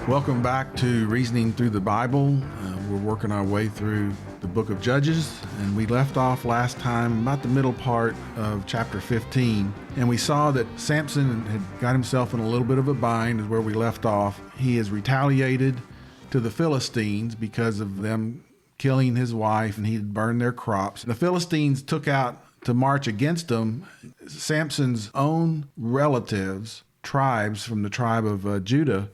Welcome back to Reasoning Through the Bible. We're working our way through the book of Judges, and we left off last time about the middle part of chapter 15, and we saw that Samson had got himself in a little bit of a bind, is where we left off. He has retaliated to the Philistines because of them killing his wife, and he had burned their crops. The Philistines took out to march against him. Samson's own relatives, tribes from the tribe of Judah,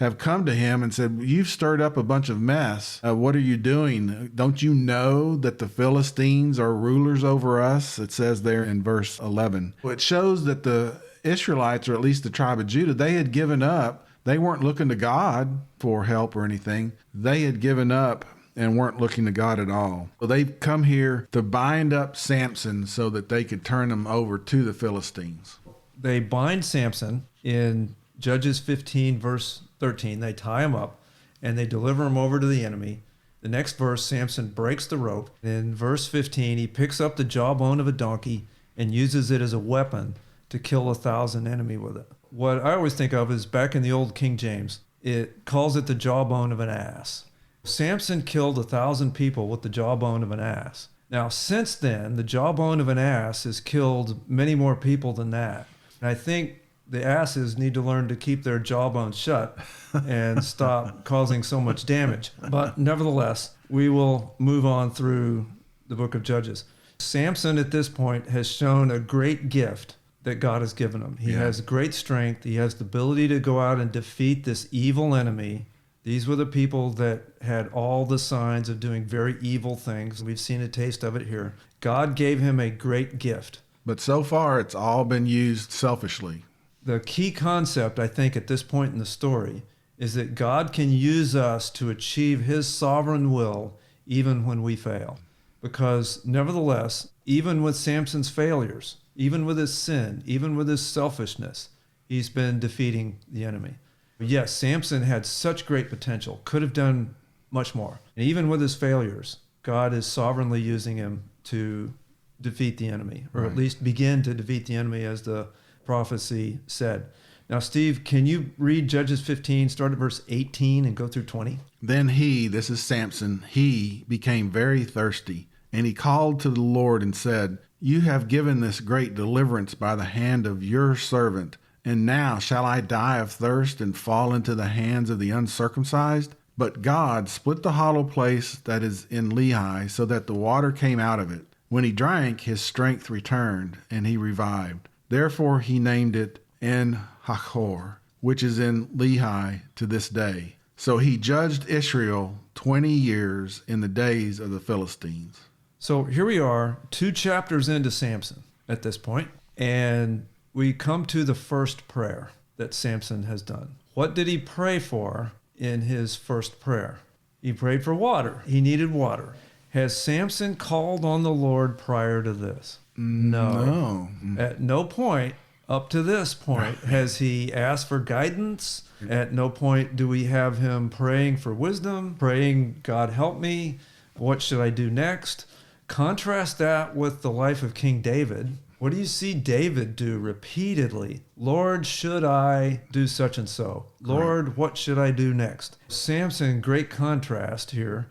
have come to him and said, "You've stirred up a bunch of mess. What are you doing? Don't you know that the Philistines are rulers over us?" It says there in verse 11. Well, it shows that the Israelites, or at least the tribe of Judah, they had given up. They weren't looking to God for help or anything. They had given up and weren't looking to God at all. So they've come here to bind up Samson so that they could turn him over to the Philistines. They bind Samson in Judges 15, verse 13. They tie him up and they deliver him over to the enemy. The next verse, Samson breaks the rope. In verse 15, he picks up the jawbone of a donkey and uses it as a weapon to kill 1,000 enemy with it. What I always think of is back in the old King James, it calls it the jawbone of an ass. Samson killed 1,000 people with the jawbone of an ass. Now, since then, the jawbone of an ass has killed many more people than that. And I think the asses need to learn to keep their jawbones shut and stop causing so much damage. But nevertheless, we will move on through the book of Judges. Samson at this point has shown a great gift that God has given him. He has great strength. He has the ability to go out and defeat this evil enemy. These were the people that had all the signs of doing very evil things. We've seen a taste of it here. God gave him a great gift. But so far, it's all been used selfishly. The key concept, I think, at this point in the story is that God can use us to achieve his sovereign will even when we fail. Because nevertheless, even with Samson's failures, even with his sin, even with his selfishness, he's been defeating the enemy. Yes, Samson had such great potential, could have done much more. And even with his failures, God is sovereignly using him to defeat the enemy, or at least begin to defeat the enemy, as the prophecy said. Now, Steve, can you read Judges 15, start at verse 18 and go through 20? Then he, this is Samson, he became very thirsty, and he called to the Lord and said, "You have given this great deliverance by the hand of your servant, and now shall I die of thirst and fall into the hands of the uncircumcised?" But God split the hollow place that is in Lehi, so that the water came out of it. When he drank, his strength returned, and he revived. Therefore he named it En-Hakkor, which is in Lehi to this day. So he judged Israel 20 years in the days of the Philistines. So here we are, 2 chapters into Samson at this point, and we come to the first prayer that Samson has done. What did he pray for in his first prayer? He prayed for water. He needed water. Has Samson called on the Lord prior to this? No. At no point up to this point has he asked for guidance. At no point do we have him praying for wisdom, praying, "God help me, what should I do next?" Contrast that with the life of King David. What do you see David do repeatedly? "Lord, should I do such and so? Lord, what should I do next?" Samson, great contrast here.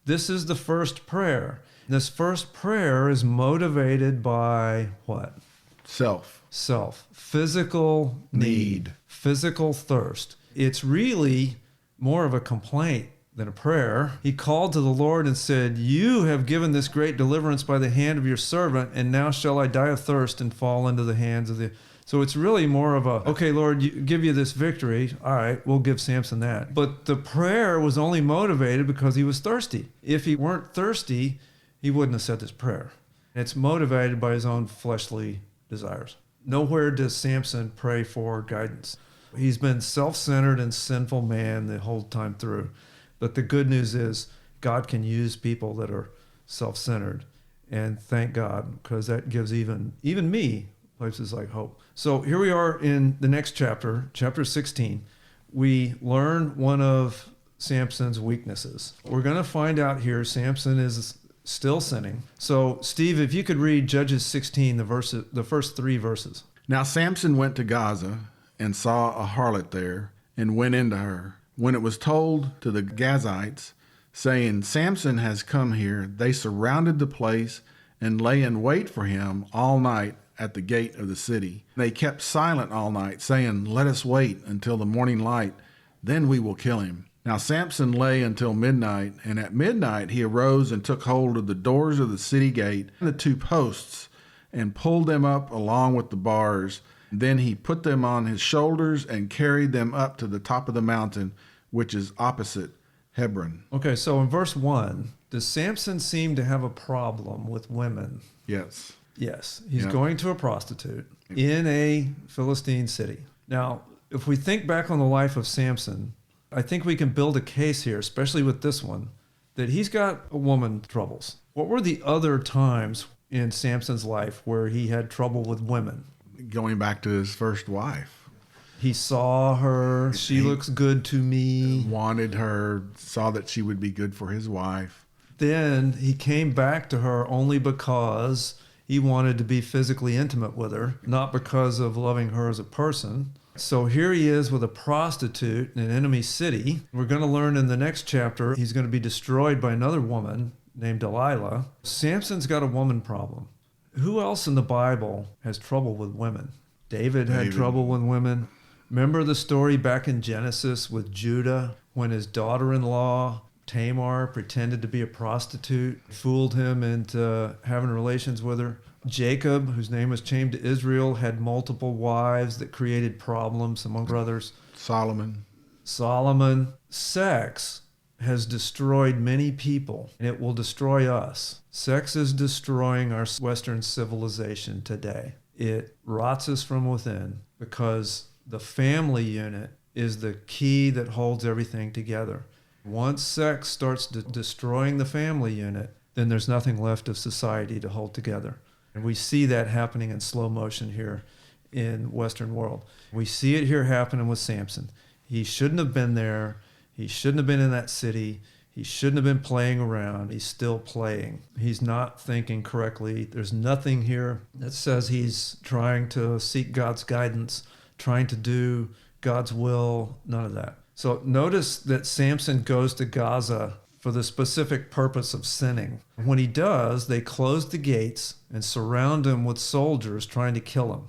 This is the first prayer. This first prayer is motivated by what? Self. Physical need. Physical thirst. It's really more of a complaint than a prayer. He called to the Lord and said, "You have given this great deliverance by the hand of your servant, and now shall I die of thirst and fall into the hands of the..." So it's really more of a, okay, Lord, give you this victory. All right, we'll give Samson that. But the prayer was only motivated because he was thirsty. If he weren't thirsty, he wouldn't have said this prayer. It's motivated by his own fleshly desires. Nowhere does Samson pray for guidance. He's been self-centered and sinful man the whole time through. But the good news is God can use people that are self-centered. And thank God, because that gives even me places like hope. So here we are in the next chapter, chapter 16. We learn one of Samson's weaknesses. We're going to find out here Samson is still sinning. So, Steve, if you could read Judges 16, the first 3 verses. Now Samson went to Gaza and saw a harlot there and went into her. When it was told to the Gazites, saying, Samson has come here, they surrounded the place and lay in wait for him all night at the gate of the city. They kept silent all night, saying, let us wait until the morning light, then we will kill him. Now Samson lay until midnight, and at midnight he arose and took hold of the doors of the city gate and the 2 posts, and pulled them up along with the bars. Then he put them on his shoulders and carried them up to the top of the mountain, which is opposite Hebron. Okay, so in verse 1, does Samson seem to have a problem with women? Yes. Yes. He's going to a prostitute in a Philistine city. Now, if we think back on the life of Samson, I think we can build a case here, especially with this one, that he's got woman troubles. What were the other times in Samson's life where he had trouble with women? Going back to his first wife. He saw her, she looks good to me. Wanted her, saw that she would be good for his wife. Then he came back to her only because he wanted to be physically intimate with her, not because of loving her as a person. So here he is with a prostitute in an enemy city. We're going to learn in the next chapter he's going to be destroyed by another woman named Delilah. Samson's got a woman problem. Who else in the Bible has trouble with women? David had trouble with women. Remember the story back in Genesis with Judah when his daughter-in-law Tamar pretended to be a prostitute, fooled him into having relations with her. Jacob, whose name was changed to Israel, had multiple wives that created problems among brothers. Solomon. Sex has destroyed many people, and it will destroy us. Sex is destroying our Western civilization today. It rots us from within because the family unit is the key that holds everything together. Once sex starts destroying the family unit, then there's nothing left of society to hold together. And we see that happening in slow motion here in Western world. We see it here happening with Samson. He shouldn't have been there. He shouldn't have been in that city. He shouldn't have been playing around. He's still playing. He's not thinking correctly. There's nothing here that says he's trying to seek God's guidance, trying to do God's will, none of that. So notice that Samson goes to Gaza for the specific purpose of sinning. When he does, they close the gates and surround him with soldiers trying to kill him.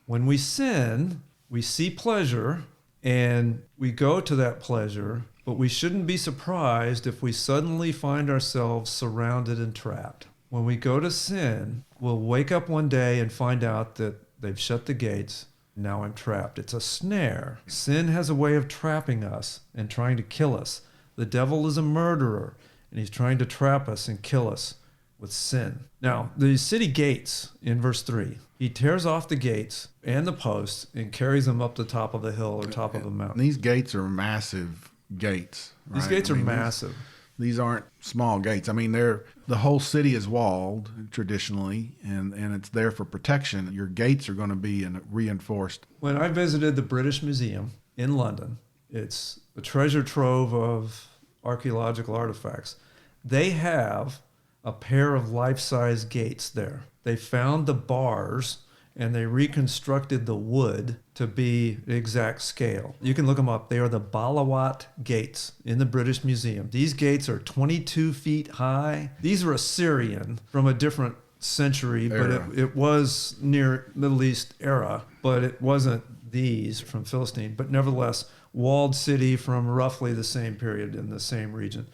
When we sin, we see pleasure and we go to that pleasure, but we shouldn't be surprised if we suddenly find ourselves surrounded and trapped. When we go to sin, we'll wake up one day and find out that they've shut the gates. Now I'm trapped. It's a snare. Sin has a way of trapping us and trying to kill us. The devil is a murderer, and he's trying to trap us and kill us with sin. Now, the city gates in verse 3, he tears off the gates and the posts and carries them up the top of the hill or top of a mountain. These gates are massive gates. Right? These gates are massive. These aren't small gates. I mean, the whole city is walled traditionally, and it's there for protection. Your gates are going to be reinforced. When I visited the British Museum in London, it's a treasure trove of archaeological artifacts. They have a pair of life-size gates there. They found the bars and they reconstructed the wood to be the exact scale. You can look them up. They are the Balawat gates in the British Museum. These gates are 22 feet high. These are Assyrian from a different century, Era. but it was near Middle East era, but it wasn't these from Philistine. But nevertheless, walled city from roughly the same period in the same region.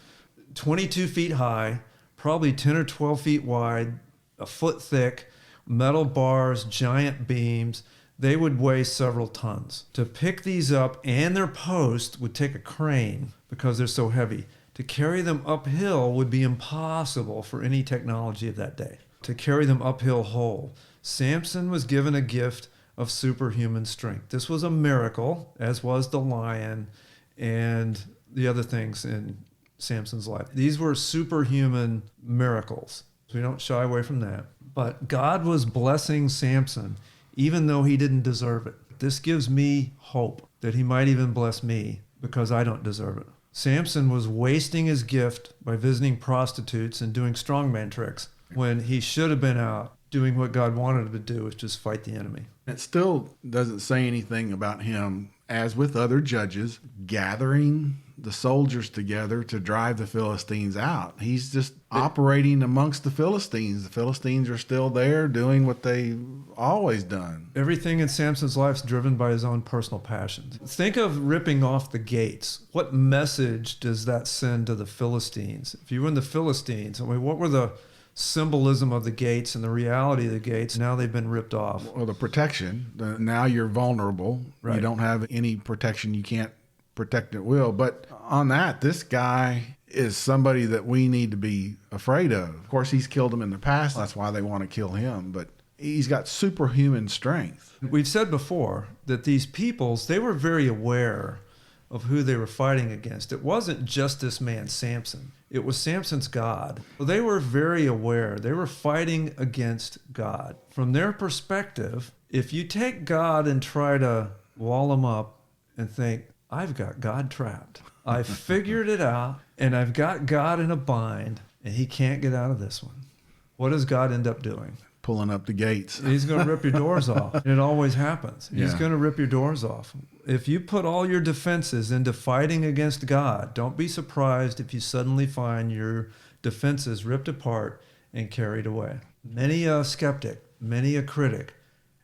22 feet high, probably 10 or 12 feet wide, a foot thick, metal bars, giant beams. They would weigh several tons. To pick these up and their post would take a crane because they're so heavy. To carry them uphill would be impossible for any technology of that day. To carry them uphill whole. Samson was given a gift of superhuman strength. This was a miracle, as was the lion and the other things in Samson's life. These were superhuman miracles. So we don't shy away from that. But God was blessing Samson even though he didn't deserve it. This gives me hope that he might even bless me because I don't deserve it. Samson was wasting his gift by visiting prostitutes and doing strongman tricks when he should have been out doing what God wanted him to do, which is fight the enemy. It still doesn't say anything about him, as with other judges, gathering the soldiers together to drive the Philistines out. He's just operating amongst the Philistines. The Philistines are still there doing what they've always done. Everything in Samson's life is driven by his own personal passions. Think of ripping off the gates. What message does that send to the Philistines? If you were in the Philistines, I mean, what were the symbolism of the gates and the reality of the gates? Now they've been ripped off. Well, the protection. Now you're vulnerable. Right. You don't have any protection. You can't protect at will. But on that, this guy is somebody that we need to be afraid of. Of course, he's killed them in the past. That's why they want to kill him. But he's got superhuman strength. We've said before that these peoples, they were very aware of who they were fighting against. It wasn't just this man, Samson. It was Samson's God. Well, they were very aware. They were fighting against God. From their perspective, if you take God and try to wall him up and think, I've got God trapped. I've figured it out, and I've got God in a bind, and he can't get out of this one. What does God end up doing? Pulling up the gates. He's going to rip your doors off. And it always happens. He's Yeah. going to rip your doors off. If you put all your defenses into fighting against God, don't be surprised if you suddenly find your defenses ripped apart and carried away. Many a skeptic, many a critic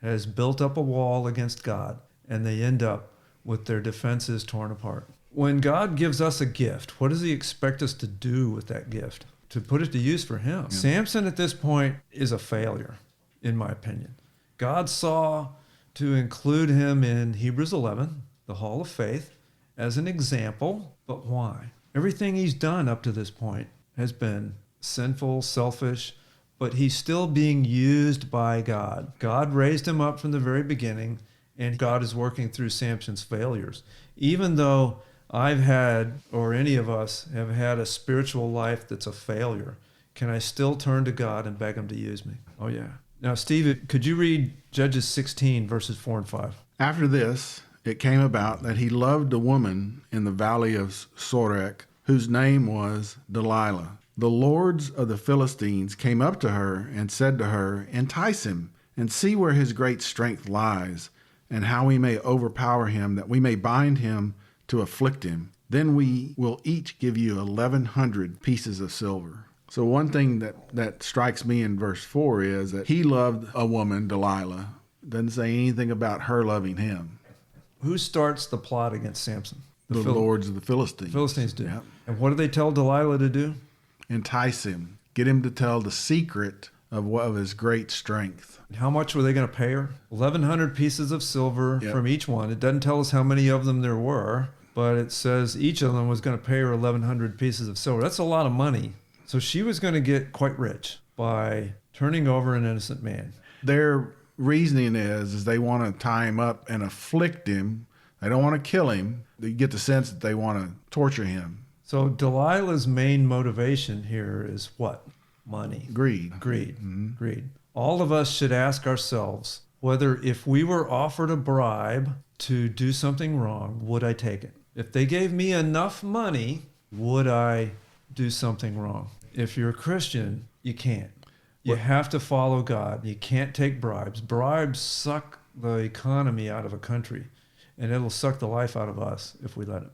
has built up a wall against God, and they end up with their defenses torn apart. When God gives us a gift, what does he expect us to do with that gift? To put it to use for him. Yeah. Samson at this point is a failure, in my opinion. God saw to include him in Hebrews 11, the Hall of Faith, as an example. But why? Everything he's done up to this point has been sinful, selfish, but he's still being used by God. God raised him up from the very beginning, and God is working through Samson's failures. Even though I've had, or any of us have had, a spiritual life that's a failure, can I still turn to God and beg him to use me? Oh, yeah. Now, Steve, could you read Judges 16, verses 4 and 5? After this, it came about that he loved a woman in the valley of Sorek, whose name was Delilah. The lords of the Philistines came up to her and said to her, Entice him, and see where his great strength lies, and how we may overpower him, that we may bind him to afflict him. Then we will each give you 1,100 pieces of silver. So one thing that strikes me in verse 4 is that he loved a woman, Delilah. Doesn't say anything about her loving him. Who starts the plot against Samson? The lords of the Philistines. Philistines do. Yep. And what do they tell Delilah to do? Entice him. Get him to tell the secret of his great strength. How much were they going to pay her? 1,100 pieces of silver Yep. from each one. It doesn't tell us how many of them there were, but it says each of them was going to pay her 1,100 pieces of silver. That's a lot of money. So she was going to get quite rich by turning over an innocent man. Their reasoning is they want to tie him up and afflict him. They don't want to kill him. They get the sense that they want to torture him. So Delilah's main motivation here is what? Money. Greed. Mm-hmm. Greed. All of us should ask ourselves whether, if we were offered a bribe to do something wrong, would I take it? If they gave me enough money, would I do something wrong? If you're a Christian, you can't. You have to follow God. You can't take bribes. Bribes suck the economy out of a country, and it'll suck the life out of us if we let it.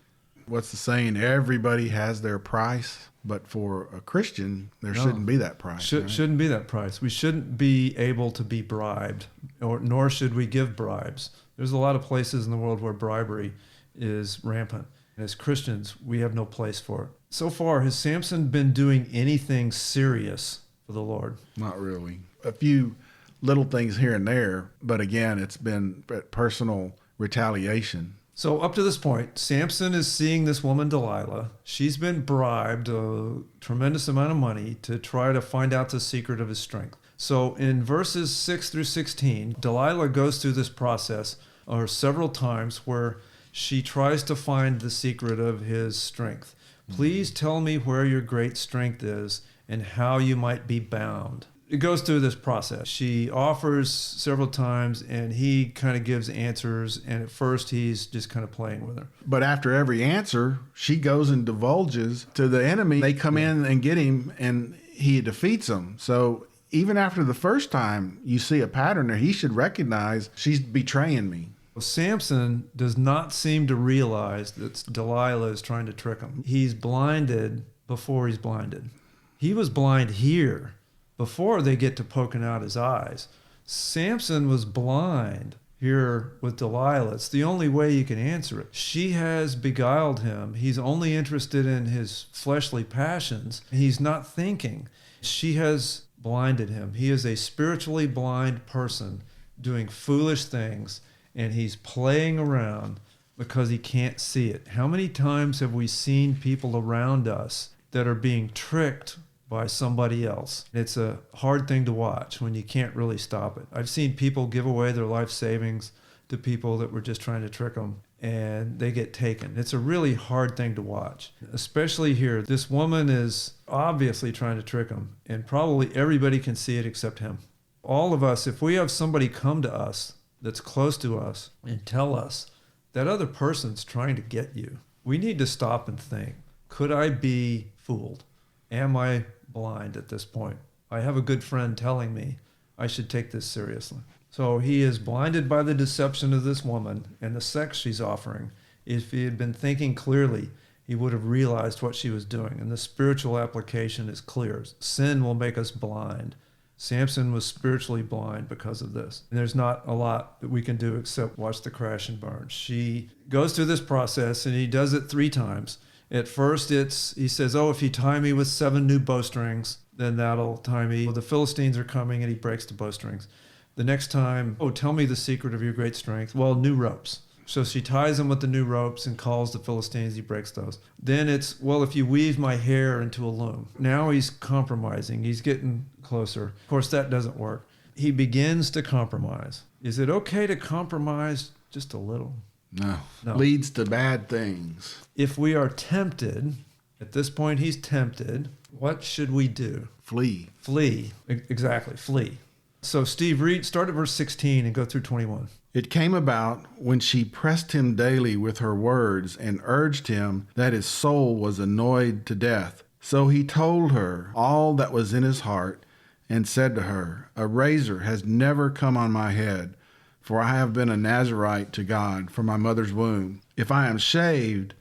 What's the saying? Everybody has their price, but for a Christian, there shouldn't be that price. Right? Shouldn't be that price. We shouldn't be able to be bribed, nor should we give bribes. There's a lot of places in the world where bribery is rampant. And as Christians, we have no place for it. So far, has Samson been doing anything serious for the Lord? Not really. A few little things here and there, but again, it's been personal retaliation. So up to this point, Samson is seeing this woman, Delilah. She's been bribed a tremendous amount of money to try to find out the secret of his strength. So in verses 6 through 16, Delilah goes through this process several times where she tries to find the secret of his strength. Please tell me where your great strength is and how you might be bound. it goes through this process. She offers several times, and he kind of gives answers. And at first, he's just kind of playing with her. But after every answer, she goes and divulges to the enemy. They come in and get him, and he defeats them. So even after the first time, you see a pattern there. He should recognize she's betraying me. Samson does not seem to realize that Delilah is trying to trick him. He's blinded before he's blinded. He was blind here before they get to poking out his eyes. Samson was blind here with Delilah. It's the only way you can answer it. She has beguiled him. He's only interested in his fleshly passions. He's not thinking. She has blinded him. He is a spiritually blind person doing foolish things, and he's playing around because he can't see it. How many times have we seen people around us that are being tricked by somebody else? It's a hard thing to watch when you can't really stop it. I've seen people give away their life savings to people that were just trying to trick them, and they get taken. It's a really hard thing to watch, especially here. This woman is obviously trying to trick him, and probably everybody can see it except him. All of us, if we have somebody come to us that's close to us and tell us that other person's trying to get you, we need to stop and think, could I be fooled? Am I blind at this point? I have a good friend telling me I should take this seriously. So he is blinded by the deception of this woman and the sex she's offering. If he had been thinking clearly, he would have realized what she was doing. And the spiritual application is clear. Sin will make us blind. Samson was spiritually blind because of this. And there's not a lot that we can do except watch the crash and burn. She goes through this process, and he does it 3 times. At first, he says, if you tie me with 7 new bowstrings, then that'll tie me. The Philistines are coming, and he breaks the bowstrings. The next time, tell me the secret of your great strength. Well, new ropes. So she ties him with the new ropes and calls the Philistines. He breaks those. Then it's, if you weave my hair into a loom. Now he's compromising. He's getting closer. Of course, that doesn't work. He begins to compromise. Is it okay to compromise just a little? No. Leads to bad things. If we are tempted, at this point he's tempted, what should we do? Flee. Flee. Exactly, flee. So Steve, start at verse 16 and go through 21. It came about when she pressed him daily with her words and urged him that his soul was annoyed to death. So he told her all that was in his heart and said to her, a razor has never come on my head, for I have been a Nazirite to God from my mother's womb. If I am shaved,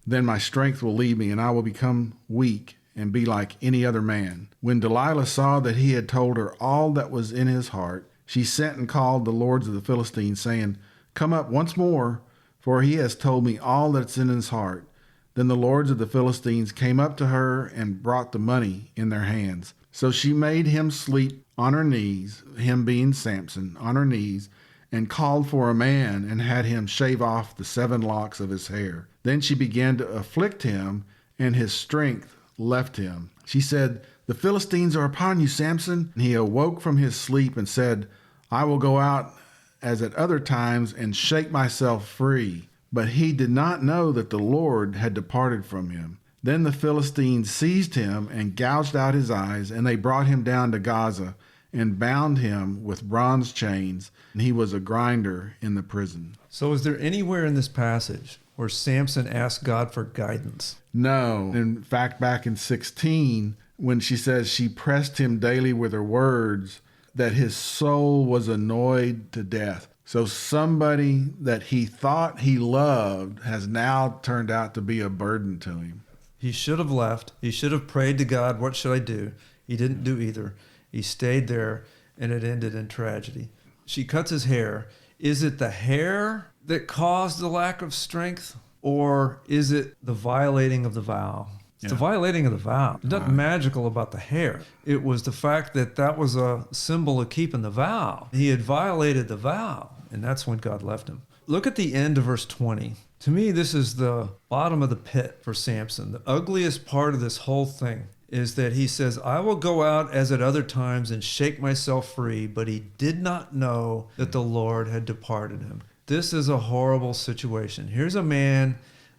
then my strength will leave me, and I will become weak and be like any other man. When Delilah saw that he had told her all that was in his heart, she sent and called the lords of the Philistines, saying, come up once more, for he has told me all that's in his heart. Then the lords of the Philistines came up to her and brought the money in their hands. So she made him sleep on her knees, him being Samson, on her knees, and called for a man and had him shave off the 7 locks of his hair. Then she began to afflict him, and his strength left him. She said, the Philistines are upon you, Samson. And he awoke from his sleep and said, I will go out as at other times and shake myself free. But he did not know that the Lord had departed from him. Then the Philistines seized him and gouged out his eyes, and they brought him down to Gaza and bound him with bronze chains, and he was a grinder in the prison. So is there anywhere in this passage where Samson asked God for guidance? No. In fact, back in 16, when she says she pressed him daily with her words, that his soul was annoyed to death. So somebody that he thought he loved has now turned out to be a burden to him. He should have left. He should have prayed to God, what should I do? He didn't do either. He stayed there, and it ended in tragedy. She cuts his hair. Is it the hair that caused the lack of strength, or is it the violating of the vow? It's the violating of the vow. There's nothing magical about the hair. It was the fact that that was a symbol of keeping the vow. He had violated the vow, and that's when God left him. Look at the end of verse 20. To me, this is the bottom of the pit for Samson. The ugliest part of this whole thing is that he says, I will go out as at other times and shake myself free, but he did not know that the Lord had departed him. This is a horrible situation. Here's a man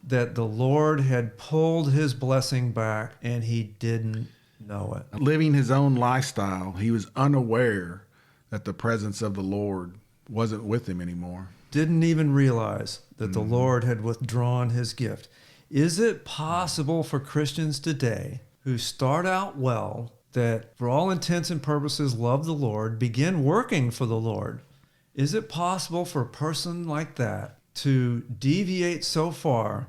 that the Lord had pulled his blessing back, and he didn't know it. Living his own lifestyle, he was unaware that the presence of the Lord wasn't with him anymore. Didn't even realize that the Lord had withdrawn his gift. Is it possible for Christians today who start out well, that for all intents and purposes love the Lord, begin working for the Lord? Is it possible for a person like that to deviate so far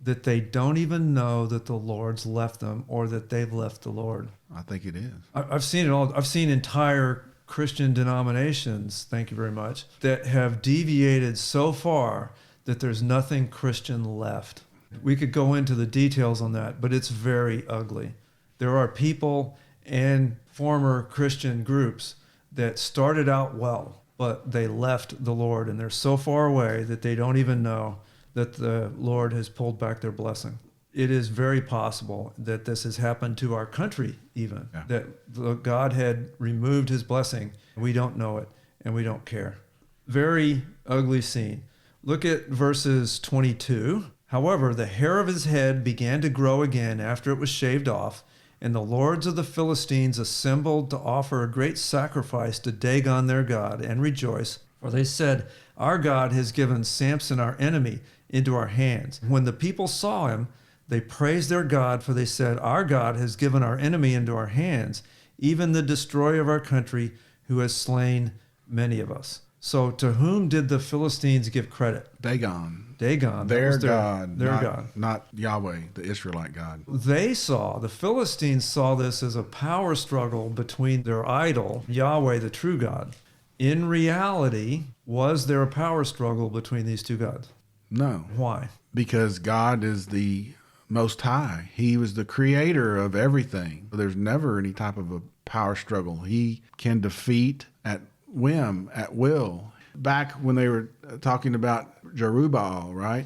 that they don't even know that the Lord's left them or that they've left the Lord? I think it is. I've seen it all. I've seen entire Christian denominations, thank you very much, that have deviated so far that there's nothing Christian left. We could go into the details on that, but it's very ugly. There are people and former Christian groups that started out well, but they left the Lord, and they're so far away that they don't even know that the Lord has pulled back their blessing. It is very possible that this has happened to our country even, that God had removed his blessing. We don't know it, and we don't care. Very ugly scene. Look at verses 22. However, the hair of his head began to grow again after it was shaved off, and the lords of the Philistines assembled to offer a great sacrifice to Dagon their god and rejoice. For they said, our God has given Samson our enemy into our hands. When the people saw him, they praised their God, for they said, our God has given our enemy into our hands, even the destroyer of our country, who has slain many of us. So to whom did the Philistines give credit? Dagon. Their God. Their not, God. Not Yahweh, the Israelite God. The Philistines saw this as a power struggle between their idol, Yahweh, the true God. In reality, was there a power struggle between these two gods? No. Why? Because God is the Most High. He was the creator of everything. There's never any type of a power struggle. He can defeat at whim, at will. Back when they were talking about Jerubbaal, right?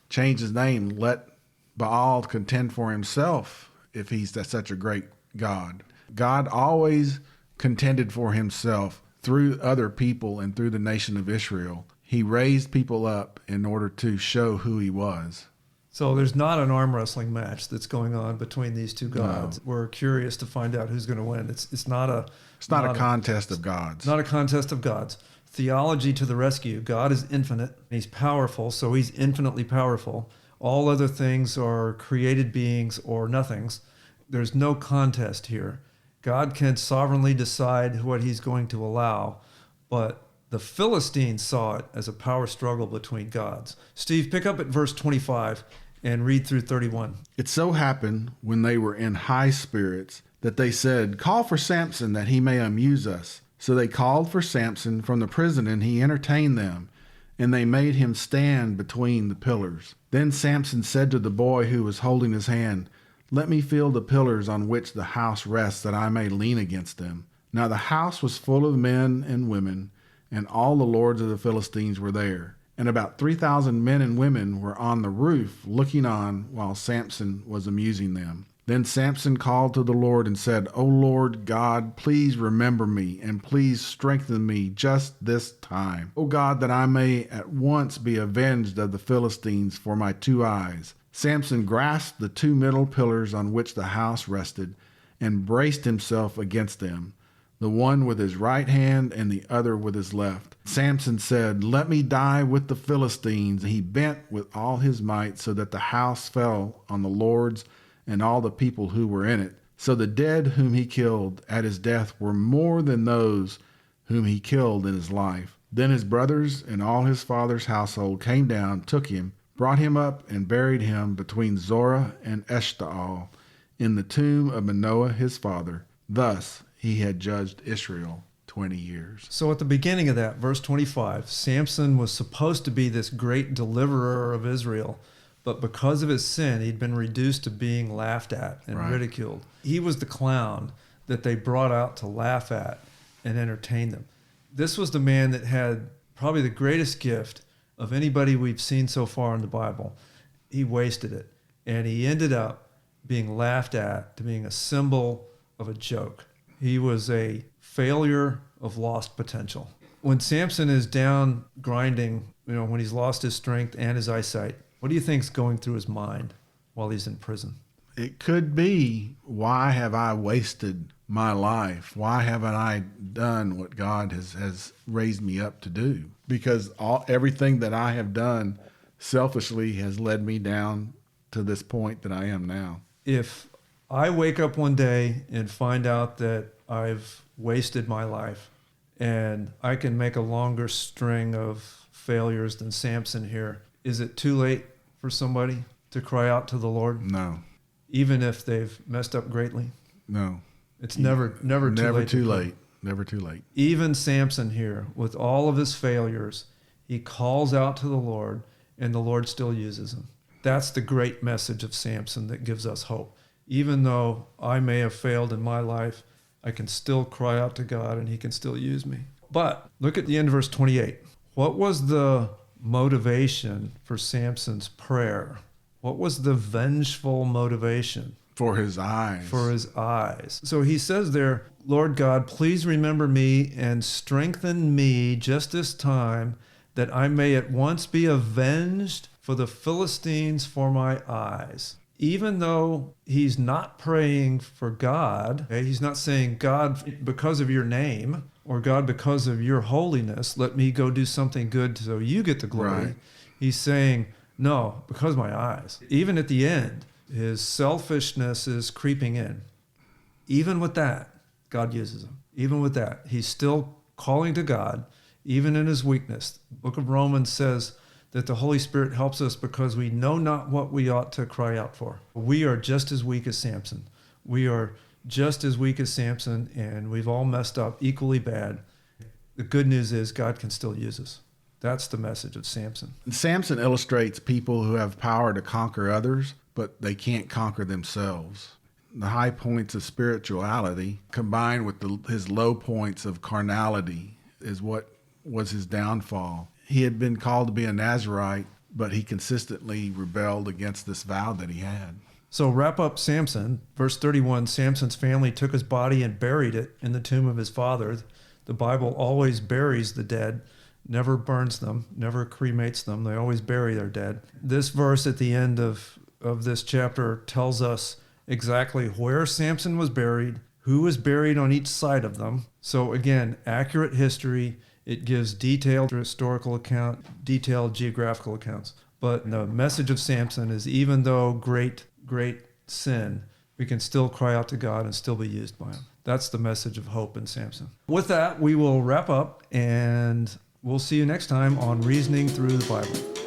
Change his name. Let Baal contend for himself if he's such a great God. God always contended for himself through other people and through the nation of Israel. He raised people up in order to show who he was. So there's not an arm wrestling match that's going on between these two gods. No. We're curious to find out who's going to win. It's not a contest of gods. Not a contest of gods. Theology to the rescue. God is infinite. He's powerful, so he's infinitely powerful. All other things are created beings or nothings. There's no contest here. God can sovereignly decide what he's going to allow, but the Philistines saw it as a power struggle between gods. Steve, pick up at verse 25 and read through 31. It so happened, when they were in high spirits, that they said, call for Samson that he may amuse us. So they called for Samson from the prison, and he entertained them, and they made him stand between the pillars. Then Samson said to the boy who was holding his hand, let me feel the pillars on which the house rests, that I may lean against them. Now the house was full of men and women, and all the lords of the Philistines were there. And about 3,000 men and women were on the roof looking on while Samson was amusing them. Then Samson called to the Lord and said, O Lord God, please remember me, and please strengthen me just this time. O God, that I may at once be avenged of the Philistines for my 2 eyes. Samson grasped the 2 middle pillars on which the house rested, and braced himself against them, the one with his right hand and the other with his left. Samson said, let me die with the Philistines. He bent with all his might so that the house fell on the lords and all the people who were in it. So the dead whom he killed at his death were more than those whom he killed in his life. Then his brothers and all his father's household came down, took him, brought him up, and buried him between Zorah and Eshtaol in the tomb of Manoah his father. Thus he had judged Israel 20 years. So at the beginning of that, verse 25, Samson was supposed to be this great deliverer of Israel, but because of his sin, he'd been reduced to being laughed at and ridiculed. He was the clown that they brought out to laugh at and entertain them. This was the man that had probably the greatest gift of anybody we've seen so far in the Bible. He wasted it, and he ended up being laughed at, to being a symbol of a joke. He was a failure of lost potential. When Samson is down grinding, when he's lost his strength and his eyesight, what do you think's going through his mind while he's in prison? it could be, why have I wasted my life? Why haven't I done what God has raised me up to do? Because everything that I have done selfishly has led me down to this point that I am now. If I wake up one day and find out that I've wasted my life, and I can make a longer string of failures than Samson here, is it too late for somebody to cry out to the Lord? No. Even if they've messed up greatly? No. It's never too late. Never too late. Even Samson here, with all of his failures, he calls out to the Lord, and the Lord still uses him. That's the great message of Samson that gives us hope. Even though I may have failed in my life, I can still cry out to God, and he can still use me. But look at the end of verse 28. What was the motivation for Samson's prayer? What was the vengeful motivation? For his eyes. For his eyes. So he says there, Lord God, please remember me and strengthen me just this time, that I may at once be avenged for the Philistines for my eyes. Even though he's not praying for God, okay, he's not saying, God, because of your name, or God, because of your holiness, let me go do something good so you get the glory. Right. He's saying, no, because of my eyes. Even at the end, his selfishness is creeping in. Even with that, God uses him. Even with that, he's still calling to God, even in his weakness. The book of Romans says that the Holy Spirit helps us because we know not what we ought to cry out for. We are just as weak as Samson. We are just as weak as Samson, and we've all messed up equally bad. The good news is God can still use us. That's the message of Samson. Samson illustrates people who have power to conquer others, but they can't conquer themselves. The high points of spirituality combined with his low points of carnality is what was his downfall. He had been called to be a Nazirite, but he consistently rebelled against this vow that he had. So wrap up Samson. Verse 31, Samson's family took his body and buried it in the tomb of his father. The Bible always buries the dead, never burns them, never cremates them. They always bury their dead. This verse at the end of this chapter tells us exactly where Samson was buried, who was buried on each side of them. So again, accurate history. It gives detailed historical account, detailed geographical accounts. But the message of Samson is, even though great sin, we can still cry out to God and still be used by him. That's the message of hope in Samson. With that, we will wrap up, and we'll see you next time on Reasoning Through the Bible.